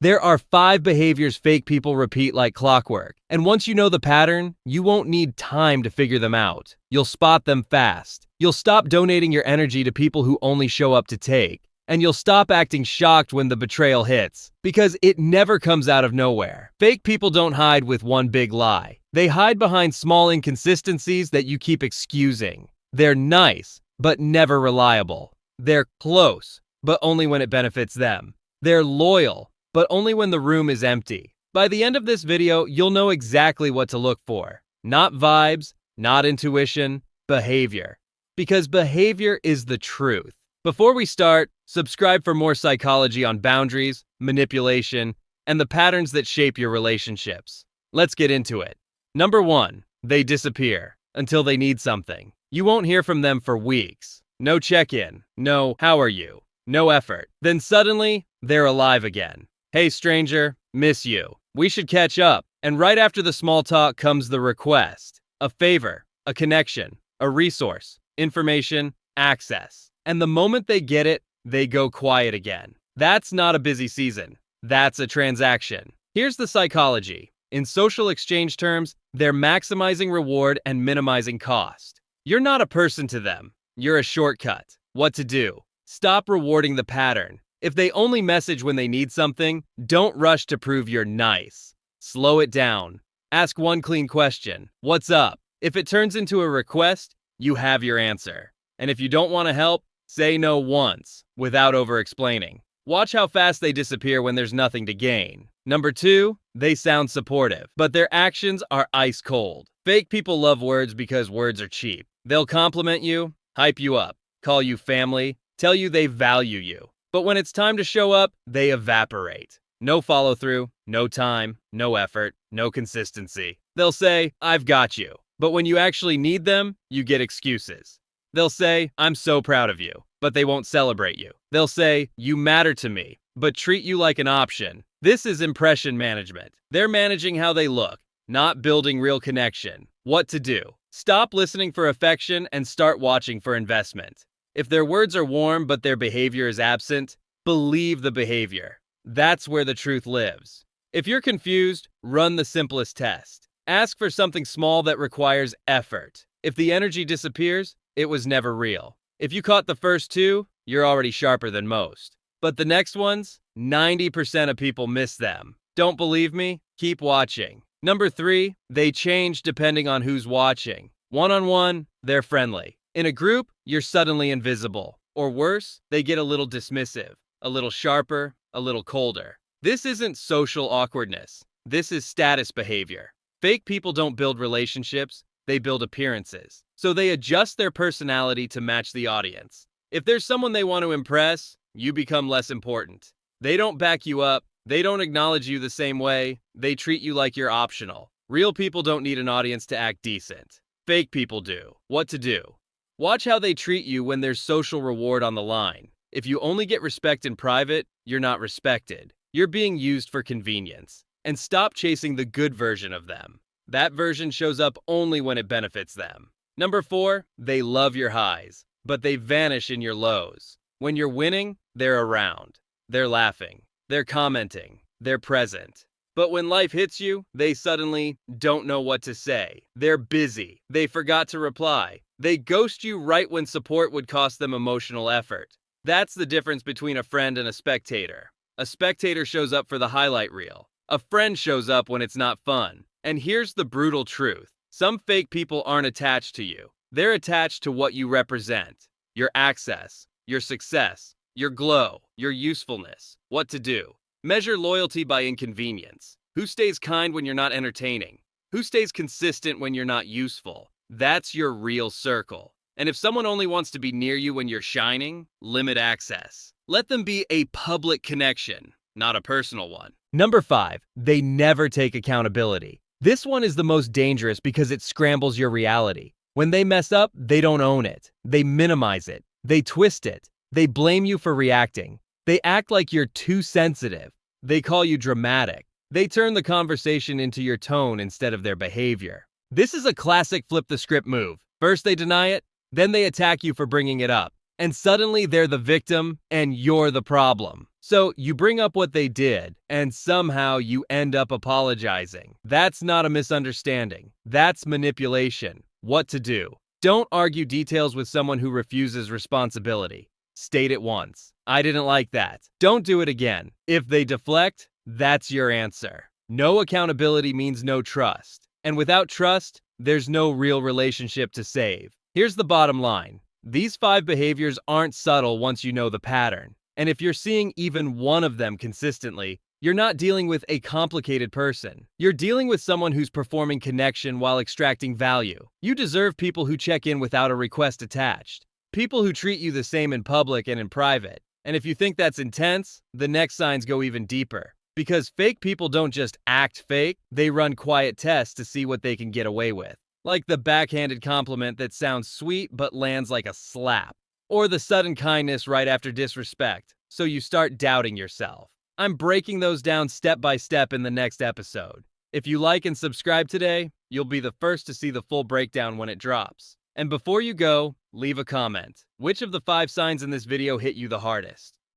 There are 5 behaviors fake people repeat like clockwork, and once you know the pattern, you won't need time to figure them out. You'll spot them fast. You'll stop donating your energy to people who only show up to take, and you'll stop acting shocked when the betrayal hits, because it never comes out of nowhere. Fake people don't hide with one big lie. They hide behind small inconsistencies that you keep excusing. They're nice, but never reliable. They're close, but only when it benefits them. They're loyal, but only when the room is empty. By the end of this video, you'll know exactly what to look for. Not vibes, not intuition, behavior. Because behavior is the truth. Before we start, subscribe for more psychology on boundaries, manipulation, and the patterns that shape your relationships. Let's get into it. Number 1, they disappear until they need something. You won't hear from them for weeks. No check-in, no "how are you?" no effort. Then suddenly, they're alive again. "Hey stranger, miss you. We should catch up." And right after the small talk comes the request. A favor, a connection, a resource, information, access. And the moment they get it, they go quiet again. That's not a busy season. That's a transaction. Here's the psychology. In social exchange terms, they're maximizing reward and minimizing cost. You're not a person to them. You're a shortcut. What to do? Stop rewarding the pattern. If they only message when they need something, don't rush to prove you're nice. Slow it down. Ask one clean question. What's up? If it turns into a request, you have your answer. And if you don't want to help, say no once, without over-explaining. Watch how fast they disappear when there's nothing to gain. Number 2, they sound supportive, but their actions are ice cold. Fake people love words because words are cheap. They'll compliment you, hype you up, call you family, tell you they value you. But when it's time to show up, they evaporate. No follow-through, no time, no effort, no consistency. They'll say, "I've got you." But when you actually need them, you get excuses. They'll say, "I'm so proud of you," but they won't celebrate you. They'll say, "You matter to me," but treat you like an option. This is impression management. They're managing how they look, not building real connection. What to do? Stop listening for affection and start watching for investment. If their words are warm but their behavior is absent, believe the behavior. That's where the truth lives. If you're confused, run the simplest test. Ask for something small that requires effort. If the energy disappears, it was never real. If you caught the first 2, you're already sharper than most. But the next ones, 90% of people miss them. Don't believe me? Keep watching. Number 3, they change depending on who's watching. One-on-one, they're friendly. In a group, you're suddenly invisible. Or worse, they get a little dismissive, a little sharper, a little colder. This isn't social awkwardness. This is status behavior. Fake people don't build relationships, they build appearances. So they adjust their personality to match the audience. If there's someone they want to impress, you become less important. They don't back you up, they don't acknowledge you the same way, they treat you like you're optional. Real people don't need an audience to act decent. Fake people do. What to do? Watch how they treat you when there's social reward on the line. If you only get respect in private, you're not respected. You're being used for convenience. And stop chasing the good version of them. That version shows up only when it benefits them. Number 4, they love your highs, but they vanish in your lows. When you're winning, they're around. They're laughing. They're commenting. They're present. But when life hits you, they suddenly don't know what to say. They're busy. They forgot to reply. They ghost you right when support would cost them emotional effort. That's the difference between a friend and a spectator. A spectator shows up for the highlight reel. A friend shows up when it's not fun. And here's the brutal truth. Some fake people aren't attached to you. They're attached to what you represent. Your access, your success, your glow, your usefulness. What to do? Measure loyalty by inconvenience. Who stays kind when you're not entertaining? Who stays consistent when you're not useful? That's your real circle. And if someone only wants to be near you when you're shining, limit access. Let them be a public connection, not a personal one. Number 5, they never take accountability. This one is the most dangerous because it scrambles your reality. When they mess up, they don't own it. They minimize it. They twist it. They blame you for reacting. They act like you're too sensitive. They call you dramatic. They turn the conversation into your tone instead of their behavior. This is a classic flip the script move. First they deny it, then they attack you for bringing it up. and suddenly they're the victim and you're the problem. So you bring up what they did, and somehow you end up apologizing. That's not a misunderstanding. That's manipulation. What to do? Don't argue details with someone who refuses responsibility. State it once. I didn't like that. Don't do it again. If they deflect, that's your answer. No accountability means no trust. And without trust, there's no real relationship to save. Here's the bottom line. These 5 behaviors aren't subtle once you know the pattern. And if you're seeing even one of them consistently, you're not dealing with a complicated person. You're dealing with someone who's performing connection while extracting value. You deserve people who check in without a request attached. People who treat you the same in public and in private. And if you think that's intense, the next signs go even deeper. Because fake people don't just act fake, they run quiet tests to see what they can get away with. Like the backhanded compliment that sounds sweet but lands like a slap. Or the sudden kindness right after disrespect, so you start doubting yourself. I'm breaking those down step by step in the next episode. If you like and subscribe today, you'll be the first to see the full breakdown when it drops. And before you go, leave a comment. Which of the 5 signs in this video hit you the hardest?